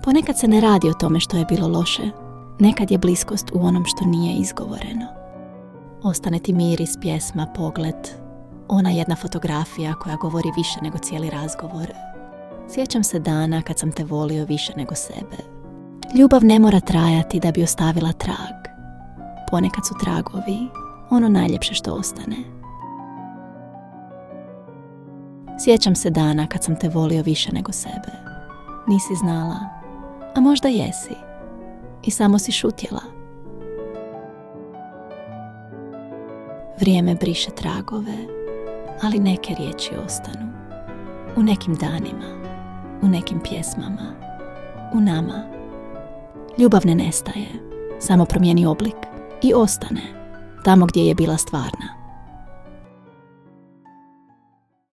Ponekad se ne radi o tome što je bilo loše. Nekad je bliskost u onom što nije izgovoreno. Ostane ti miris, pjesma, pogled, ona jedna fotografija koja govori više nego cijeli razgovor. Sjećam se dana kad sam te volio više nego sebe. Ljubav ne mora trajati da bi ostavila trag. Ponekad su tragovi ono najljepše što ostane. Sjećam se dana kad sam te volio više nego sebe. Nisi znala, a možda jesi. I samo si šutjela. Vrijeme briše tragove, ali neke riječi ostanu. U nekim danima, u nekim pjesmama, u nama. Ljubav ne nestaje, samo promijeni oblik i ostane tamo gdje je bila stvarna.